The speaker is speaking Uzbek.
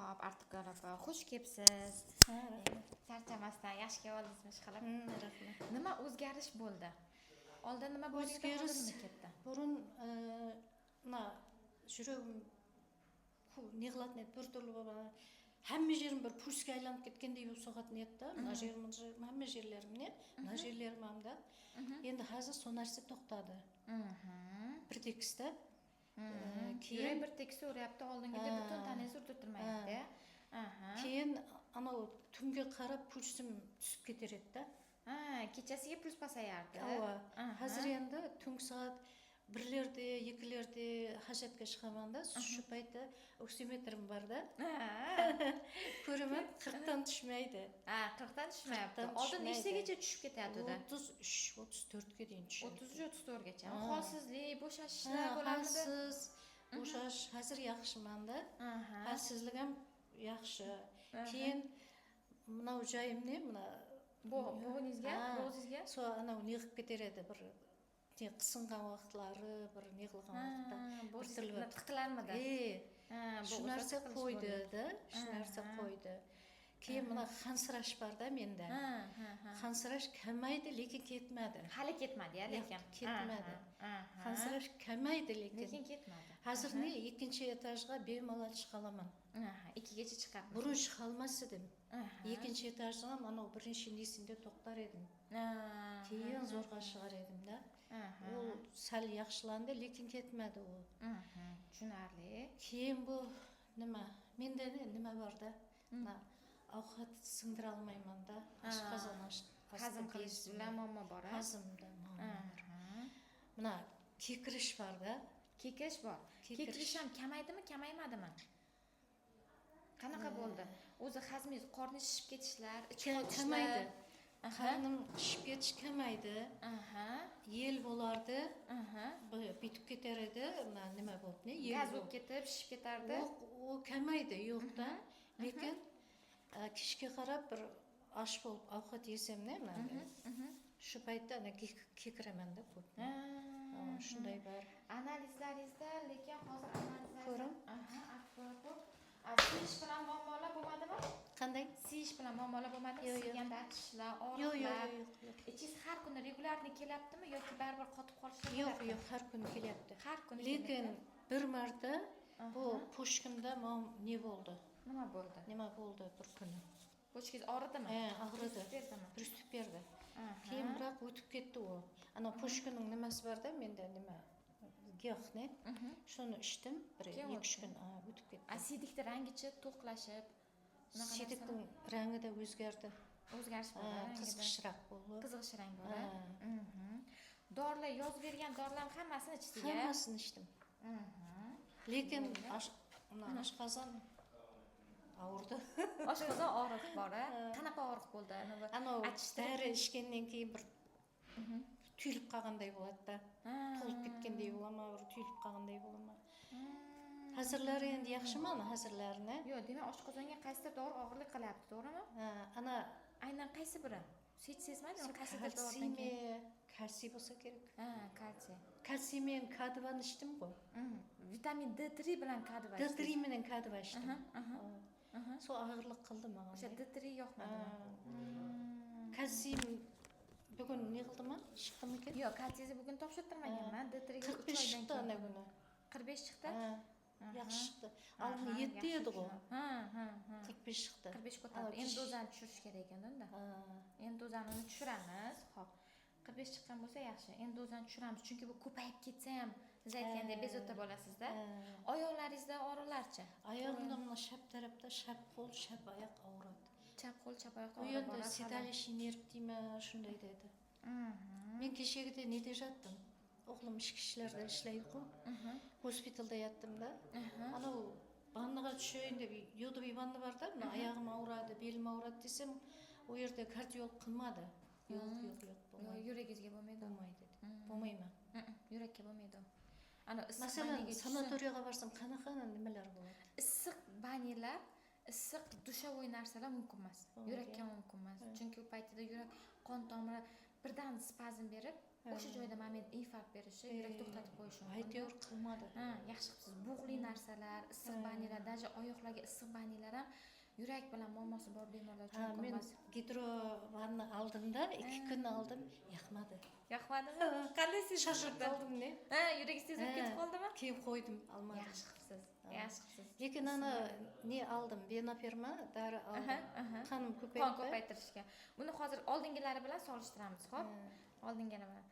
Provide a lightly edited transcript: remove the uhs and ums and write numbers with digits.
Xo'p, Artiqol opa, xush kelibsiz. Charchamasdan yaxshi keldingizmi ishqilib? Rahmat. Nima o'zgarish bo'ldi? Oldin nima bor edi, hozir nima ketdi? Burun жүрегім неғылатын еді, біртүрлі болған. Hamma жерім бір пульске айланып кеткендей болып соғатын еді да. Мына жерім, hamma жерлерімне, мына жерлерім амда. Енді қазір сол нәрсе тоқтады. Bir tekisте. Keyin bir tekis o'ryapti, oldingida butun tanangiz urtirmayapti. Keyin anau tunga qarab pulsim түсіп кетер еді да. Kechasiga puls pasayardi. Hozir endi tungi soat 1-lerde, 2-lerde hajatga chiqamanda, shu paytda oksimetrім бар да. Ko'raman 40dan tushmaydi. 40dan tushmayapti. Oldin nechtagacha tushib ketadi unda? 33, 34ga дейін tushadi. 33-34gacha. Holsizlik, bo'shashishlar bo'ladimi? Holsiz, bo'shash, hozir yaxshiman da. Holsizlik ham yaxshi. Keyin mынау joyimni, mana bo'g'ingizga, so anau neqib ketar edi, bir qisınған vaqtlari, bir neqilgan vaqtda tiqilarmidi? Shu narsa qo'ydi da, shu narsa qo'ydi. Keyin mana qansirash bor da menda. Qansirash kamaydi, lekin ketmadi. Hali ketmadi-ya, lekin. Ketmadi. Qansirash kamaydi, lekin ketmadi. Hozir 2-chi etajga bemalol chiqa olaman. 2gacha chiqapsiz. Burun chiqa olmas edim. 2-chi etajga mana birinchi nesinde to'xtar edim. Keyin zo'rg'a chiqar edim da. U sal yaxshilandi, lekin ketmadi u. Tushunarli. Keyin bu nima? Menda nima bor-da? Ovqat singdira olmayman da. Oshqozon hazm qilish bilan muammo bor. Hazmda muammo bor. Mana kekirish bor-da. Kekirish bor. Kekirish ham kamaydimi, kamaymadimi? Qanaqa bo'ldi? O'zi hazmingiz, qorningiz shishib ketishlar, ichib kamaydi. Qarnim shishib ketish kamaydi. Yel bo'lardi. Bitib ketar edi. Nima bo'ldi? Gaz bo'lib ketib, shishib ketardi. U kamaydi, yo'qda. Lekin kishga qarab bir osh bo'lib ovqat yesam-da, shu paytda kekiraman-da ko'p. Shunday bor. Analizlaringizda, lekin hozir analizlar ko'rim. Siyish bilan muammolar bo'lmadimi? Qanday? Siyish bilan muammolar bo'lmadimi? Siyaganda achishlar, og'riqlar. Ichingiz har kuni regularni kelyaptimi yoki baribir qotib qolishlar? Yo'q, har kuni kelyapti. Har kuni. Lekin bir marta bu po'shkimda ne bo'ldi? Nima bo'ldi? Bir kuni. Po'chkingiz og'ridimi? Og'ridi. Pриступ berdi. Keyin biroq o'tib ketdi u. Ana po'shkining nimasi bor-da, menda nima? Giyohni. Shuni ichdim, 1-2 kun o'tib ketdi. Asidikning rangichi to'qlashib, Sidikning rangi da o'zgardi. O'zgarish bor. Qizg'ishroq bo'ldi. Qizg'ish rang bo'ldi. Dorilar yozib bergan dorilarning hammasini ichdingiz? Hammasini ichdim. Lekin oshqozon og'irdi. Oshqozon og'riq bor. Qanaqa og'riq bo'ldi? Ana dori ichgandan keyin bir tuyulib qolganday bo'ladi-da. To'lib ketganday bo'lama, bir tuyulib qolganday bo'lama. Hozirlari endi yaxshimi, hozirlarini? Yo'q, demak oshqozonga qaysidir dori og'irlik qilyapti, to'g'rimi? Ana aynan qaysi biri? Hech sezmadingmi? Qaysidir doridan keyin kalsiy bo'lsa kerak. Kalsiy. Kalsiy men K2 ichdim-ku. Vitamin D3 bilan K2 ichdim. D3 bilan K2 ichdim. So og'irlik qildi menga. O'sha D3 yoqmadimi? Kalsiy bugun ne qildimmi? Chiqdimikan? Yo'q, kalsiyni bugun topshirtirmaganman. D3 ga 3 oydan keyin chiqdi ana kuni. 45 chiqdi? Yaxshi chiqdi. Oldin 7 edi u. 45 chiqdi. 45 ko'tardi. Endi dozani tushirish kerak ekan unda. Endi dozani tushiramiz. Xo'p. 45 chiqqan bo'lsa yaxshi. Endi dozani tushiramiz, chunki bu ko'payib ketsa ham siz aytgandek bezovta bo'lasizda. Oyoqlaringizda og'riqlarchi? Oyog'imda mana chap tarafda chap qo'l, chap oyoq og'ridi. Chap qo'l, chap oyoq og'ridi. U yerda sedalishi nerv deymi, shunday dedi. Men kechagida neda yotdim. O'g'lim ichki ishlarda ishlaydi-ku. Hospitalda yotdim-da. Ana u vannaga tushayin deb yo'dib vanna bor-da, oyog'im og'ridi, belim og'ridi desam, u yerda kardiolog qilmadi. Yo'q. Yuragingizga bo'lmaydi. Bo'lmayman. Yurakka bo'lmaydi. Ana masalan, sanatoriyaga borsam qanaqa nimalar bo'ladi? Issiq banyalar, issiq dushovoy narsalar mumkin emas. Yurakka mumkin emas. Chunki u paytida yurak qon tomiri birdan spazm berib, o'sha joyda moment infarkt berishi, yurak to'xtatib qo'yishi mumkin. Aytyor qilmadi. Ha, yaxshi qilibsiz. Bug'li narsalar, issiq banilar, даже oyoqlarga issiq banilar ham yurak bilan muammosi bor bemorlar uchun Men ko'mas. gidrovanni aldimda 2 kun oldim, yoqmadi. Yoqmadimi? Qanday sezib Shoshib qoldim ne? Ha, yurak sezib ketib qoldimi? Keyin qo'ydim, olmadim. Yaxshi qilibsiz. Yaxshi qilibsiz. Lekin ana ne aldim, benaperma dori aldim. Qanim Qon ko'paydi. ko'paytirishga. Buni hozir oldingilari bilan solishtiramiz, xo'p? Oldingilari bilan.